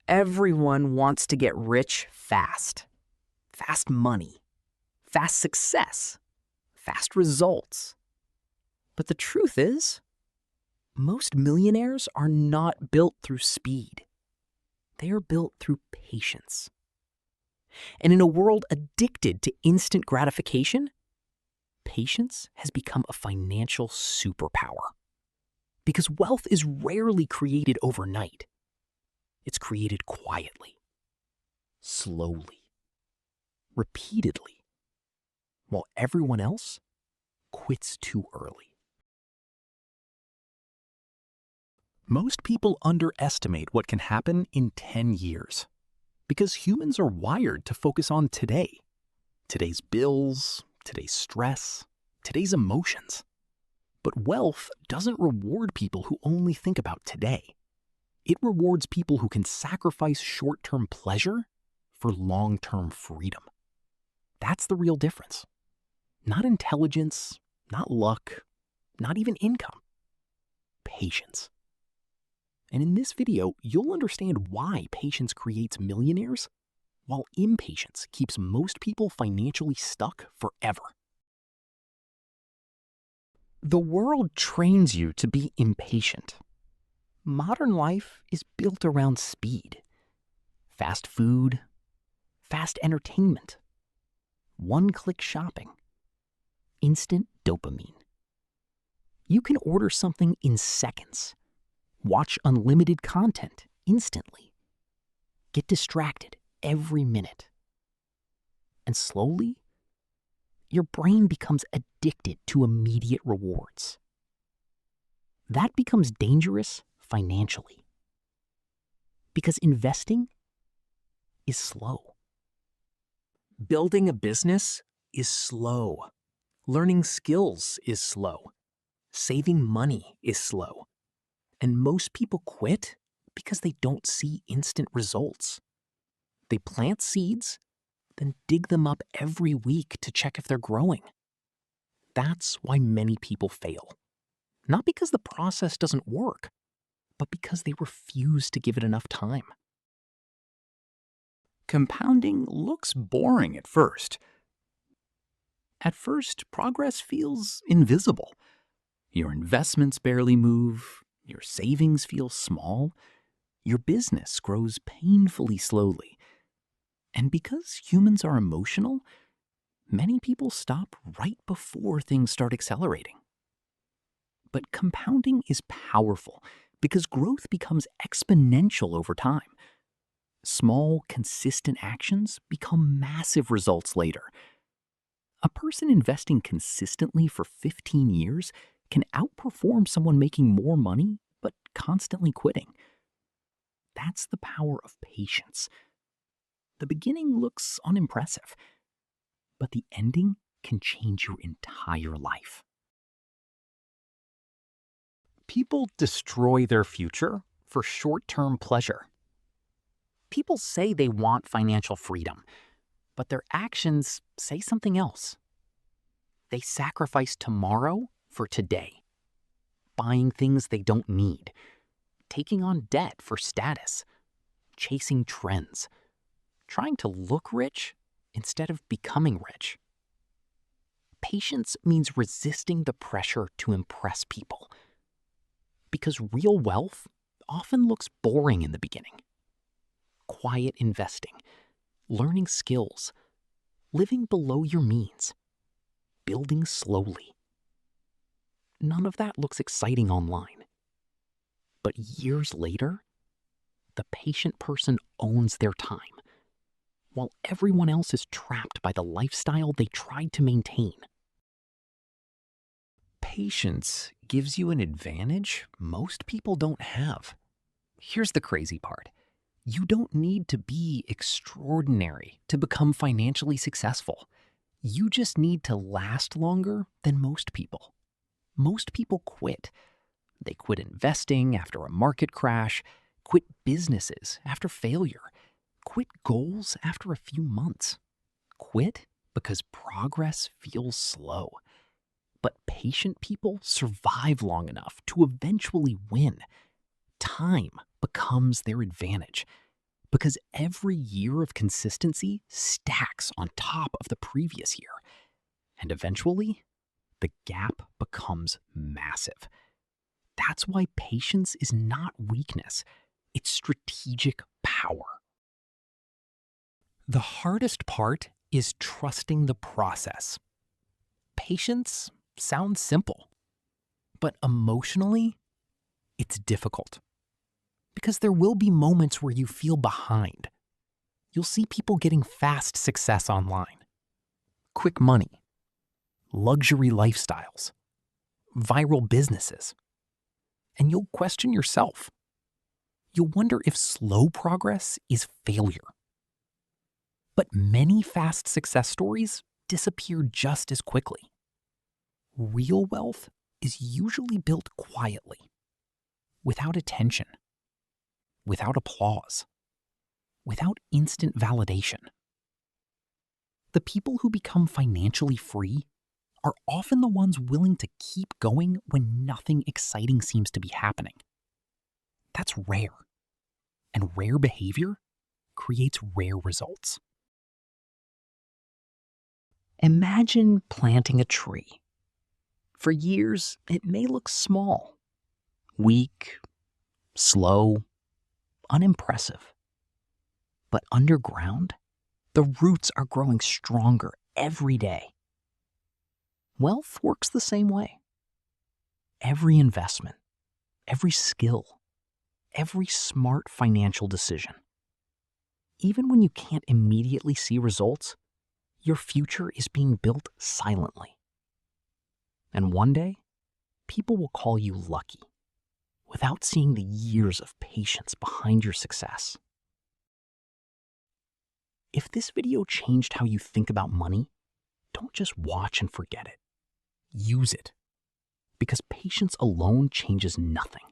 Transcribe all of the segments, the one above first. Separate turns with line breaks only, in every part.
Everyone wants to get rich fast. Fast money, fast success, fast results. But the truth is, most millionaires are not built through speed. They are built through patience. And in a world addicted to instant gratification, patience has become a financial superpower. Because wealth is rarely created overnight. It's created quietly, slowly, repeatedly, while everyone else quits too early.
Most people underestimate what can happen in 10 years because humans are wired to focus on today. Today's bills, today's stress, today's emotions. But wealth doesn't reward people who only think about today. It rewards people who can sacrifice short-term pleasure for long-term freedom. That's the real difference. Not intelligence, not luck, not even income. Patience. And in this video, you'll understand why patience creates millionaires, while impatience keeps most people financially stuck forever.
The world trains you to be impatient. Modern life is built around speed. Fast food, fast entertainment, one-click shopping, instant dopamine. You can order something in seconds, watch unlimited content instantly, get distracted every minute. And slowly, your brain becomes addicted to immediate rewards. That becomes dangerous financially. Because investing is slow. Building a business is slow. Learning skills is slow. Saving money is slow. And most people quit because they don't see instant results. They plant seeds, then dig them up every week to check if they're growing. That's why many people fail. Not because the process doesn't work, but because they refuse to give it enough time.
Compounding looks boring at first. At first, progress feels invisible. Your investments barely move, your savings feel small, your business grows painfully slowly. And because humans are emotional, many people stop right before things start accelerating. But compounding is powerful because growth becomes exponential over time. Small, consistent actions become massive results later. A person investing consistently for 15 years can outperform someone making more money but constantly quitting. That's the power of patience. The beginning looks unimpressive, but the ending can change your entire life. People destroy their future for short-term pleasure. People say they want financial freedom, but their actions say something else. They sacrifice tomorrow for today, buying things they don't need, taking on debt for status, chasing trends, trying to look rich instead of becoming rich. Patience means resisting the pressure to impress people. Because real wealth often looks boring in the beginning. Quiet investing, learning skills, living below your means, building slowly. None of that looks exciting online. But years later, the patient person owns their time, while everyone else is trapped by the lifestyle they tried to maintain. Patience gives you an advantage most people don't have. Here's the crazy part. You don't need to be extraordinary to become financially successful. You just need to last longer than most people. Most people quit. They quit investing after a market crash, quit businesses after failure, quit goals after a few months. Quit because progress feels slow. But patient people survive long enough to eventually win. Time becomes their advantage Because every year of consistency stacks on top of the previous year. And eventually, the gap becomes massive. That's why patience is not weakness, it's strategic power. The hardest part is trusting the process. Patience sounds simple, but emotionally, it's difficult. Because there will be moments where you feel behind. You'll see people getting fast success online, quick money, luxury lifestyles, viral businesses. And you'll question yourself. You'll wonder if slow progress is failure. But many fast success stories disappear just as quickly. Real wealth is usually built quietly, without attention, without applause, without instant validation. The people who become financially free are often the ones willing to keep going when nothing exciting seems to be happening. That's rare. And rare behavior creates rare results. Imagine planting a tree. For years, it may look small, weak, slow, unimpressive. But underground, the roots are growing stronger every day. Wealth works the same way. Every investment, every skill, every smart financial decision. Even when you can't immediately see results, your future is being built silently. And one day, people will call you lucky, without seeing the years of patience behind your success. If this video changed how you think about money, don't just watch and forget it. Use it. Because patience alone changes nothing.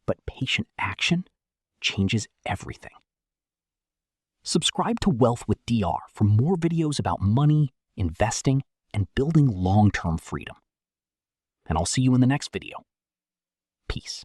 But patient action changes everything. Subscribe to Wealth with DR for more videos about money, investing, and building long-term freedom. And I'll see you in the next video. Peace.